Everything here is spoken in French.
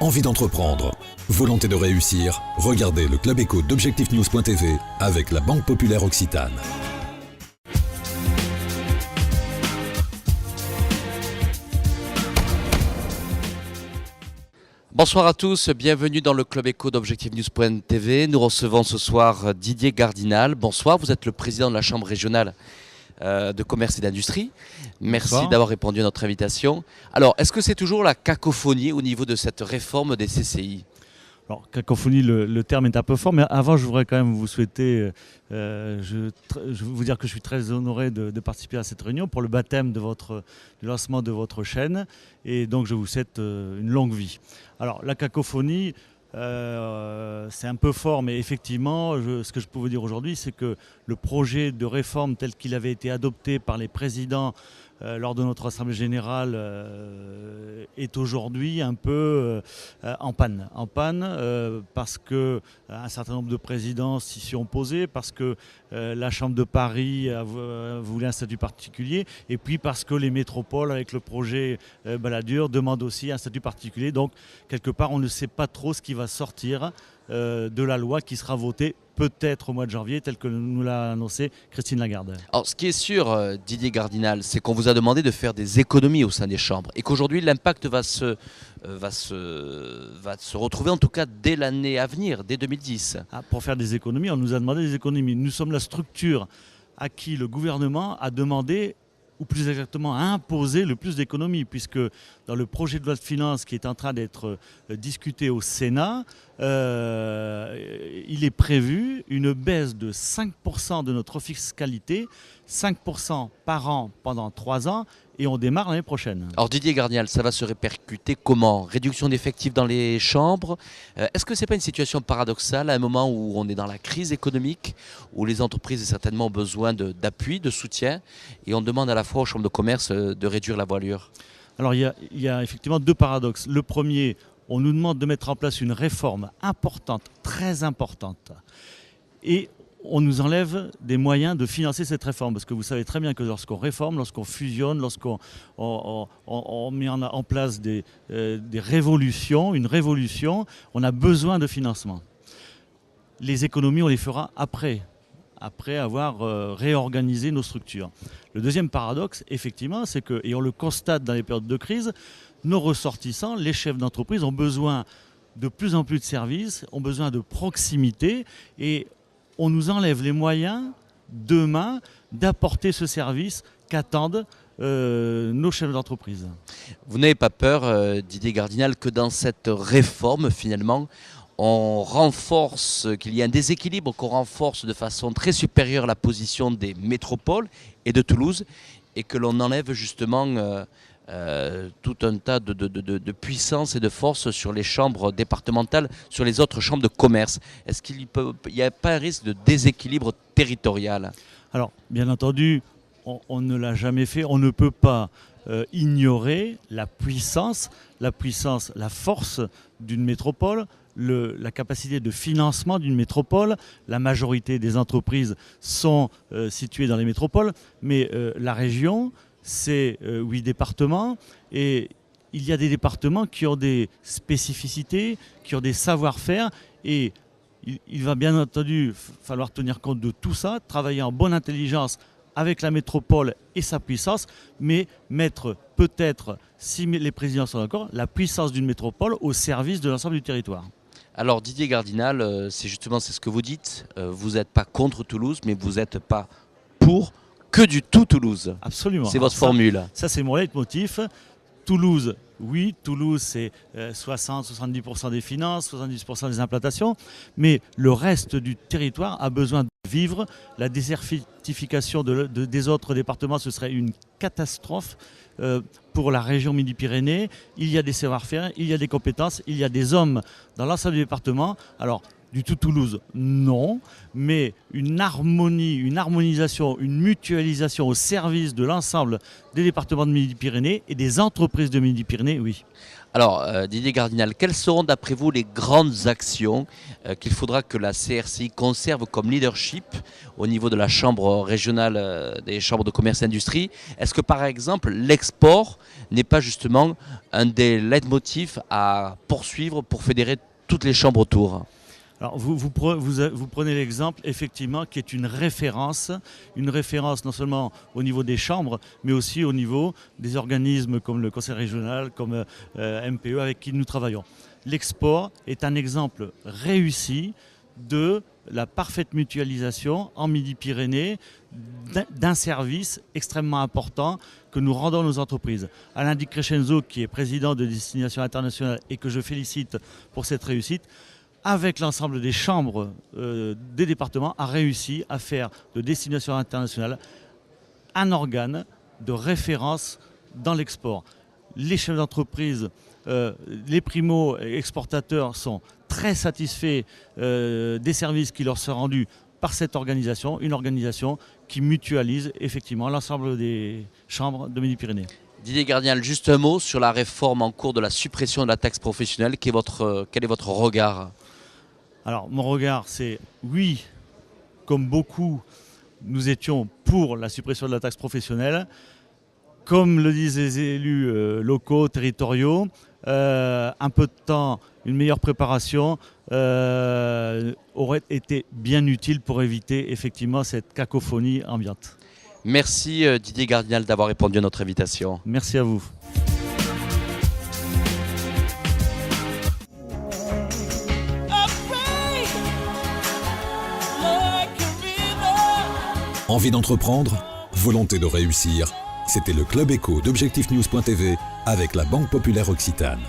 Envie d'entreprendre, volonté de réussir, regardez le Club Éco d'Objectifnews.tv avec la Banque Populaire Occitane. Bonsoir à tous, bienvenue dans le Club Éco d'Objectifnews.tv. Nous recevons ce soir Didier Gardinal. Bonsoir, vous êtes le président de la Chambre régionale de commerce et d'industrie. Merci d'avoir répondu à notre invitation. Alors, est-ce que c'est toujours la cacophonie au niveau de cette réforme des CCI ? Alors, cacophonie, le terme est un peu fort, mais avant, je voudrais quand même vous souhaiter, je veux vous dire que je suis très honoré de participer à cette réunion pour le baptême du lancement de votre chaîne, et donc je vous souhaite une longue vie. Alors, la cacophonie, c'est un peu fort, mais effectivement, ce que je peux vous dire aujourd'hui, c'est que le projet de réforme tel qu'il avait été adopté par les présidents lors de notre Assemblée Générale est aujourd'hui un peu en panne. Parce qu'un certain nombre de présidents s'y sont opposés, parce que la Chambre de Paris voulait un statut particulier, et puis parce que les métropoles, avec le projet Balladur, demandent aussi un statut particulier. Donc, quelque part, on ne sait pas trop ce qui va sortir de la loi qui sera votée peut-être au mois de janvier, tel que nous l'a annoncé Christine Lagarde. Alors, ce qui est sûr, Didier Gardinal, c'est qu'on vous a demandé de faire des économies au sein des chambres et qu'aujourd'hui, l'impact va se retrouver, en tout cas, dès l'année à venir, dès 2010. Pour faire des économies, on nous a demandé des économies. Nous sommes la structure à qui le gouvernement a demandé, ou plus exactement a imposé le plus d'économies, puisque dans le projet de loi de finances qui est en train d'être discuté au Sénat, il est prévu une baisse de 5% de notre fiscalité, 5% par an pendant 3 ans, et on démarre l'année prochaine. Alors Didier Gardinal, ça va se répercuter comment ? Réduction d'effectifs dans les chambres. Est-ce que ce n'est pas une situation paradoxale à un moment où on est dans la crise économique, où les entreprises certainement ont besoin d'appui, de soutien, et on demande à la fois aux chambres de commerce de réduire la voilure ? Alors il y a effectivement deux paradoxes. Le premier, on nous demande de mettre en place une réforme importante, très importante, et on nous enlève des moyens de financer cette réforme. Parce que vous savez très bien que lorsqu'on réforme, lorsqu'on fusionne, lorsqu'on met en place des révolutions, une révolution, on a besoin de financement. Les économies, on les fera après avoir réorganisé nos structures. Le deuxième paradoxe, effectivement, c'est que, et on le constate dans les périodes de crise, nos ressortissants, les chefs d'entreprise, ont besoin de plus en plus de services, ont besoin de proximité, et on nous enlève les moyens, demain, d'apporter ce service qu'attendent nos chefs d'entreprise. Vous n'avez pas peur, Didier Gardinal, que dans cette réforme, finalement, on renforce, qu'il y ait un déséquilibre, qu'on renforce de façon très supérieure la position des métropoles et de Toulouse, et que l'on enlève justement tout un tas de puissance et de force sur les chambres départementales, sur les autres chambres de commerce. Est-ce qu'il n'y a pas un risque de déséquilibre territorial ? Alors, bien entendu, on ne l'a jamais fait. On ne peut pas ignorer la puissance, la force d'une métropole, la capacité de financement d'une métropole. La majorité des entreprises sont situées dans les métropoles, mais la région, c'est 8 départements, et il y a des départements qui ont des spécificités, qui ont des savoir-faire, et il va bien entendu falloir tenir compte de tout ça, travailler en bonne intelligence avec la métropole et sa puissance, mais mettre peut-être, si les présidents sont d'accord, la puissance d'une métropole au service de l'ensemble du territoire. Alors Didier Gardinal, c'est ce que vous dites, vous n'êtes pas contre Toulouse, mais vous n'êtes pas pour que du tout Toulouse. Absolument. C'est votre formule. Ça, c'est mon leitmotiv. Toulouse, oui, Toulouse, c'est 60-70% des finances, 70% des implantations, mais le reste du territoire a besoin de vivre. La désertification des autres départements, ce serait une catastrophe pour la région Midi-Pyrénées. Il y a des savoir-faire, il y a des compétences, il y a des hommes dans l'ensemble du département. Alors, Du tout Toulouse, non, mais une harmonie, une harmonisation, une mutualisation au service de l'ensemble des départements de Midi-Pyrénées et des entreprises de Midi-Pyrénées, oui. Alors, Didier Gardinal, quelles seront d'après vous les grandes actions qu'il faudra que la CRCI conserve comme leadership au niveau de la Chambre régionale des chambres de commerce et d'industrie? Est-ce que par exemple l'export n'est pas justement un des leitmotifs à poursuivre pour fédérer toutes les chambres autour? Alors vous prenez l'exemple, effectivement, qui est une référence non seulement au niveau des chambres, mais aussi au niveau des organismes comme le Conseil régional, comme MPE, avec qui nous travaillons. L'export est un exemple réussi de la parfaite mutualisation en Midi-Pyrénées d'un service extrêmement important que nous rendons à nos entreprises. Alain Di Crescenzo, qui est président de Destination Internationale et que je félicite pour cette réussite, avec l'ensemble des chambres des départements, a réussi à faire de Destination Internationale un organe de référence dans l'export. Les chefs d'entreprise, les primo-exportateurs sont très satisfaits des services qui leur sont rendus par cette organisation, une organisation qui mutualise effectivement l'ensemble des chambres de Midi-Pyrénées. Didier Gardinal, juste un mot sur la réforme en cours de la suppression de la taxe professionnelle. Quel est votre regard ? Alors, mon regard, c'est oui, comme beaucoup, nous étions pour la suppression de la taxe professionnelle. Comme le disent les élus locaux, territoriaux, un peu de temps, une meilleure préparation aurait été bien utile pour éviter effectivement cette cacophonie ambiante. Merci Didier Gardinal d'avoir répondu à notre invitation. Merci à vous. Envie d'entreprendre? Volonté de réussir? C'était le Club Éco d'Objectif News.tv avec la Banque Populaire Occitane.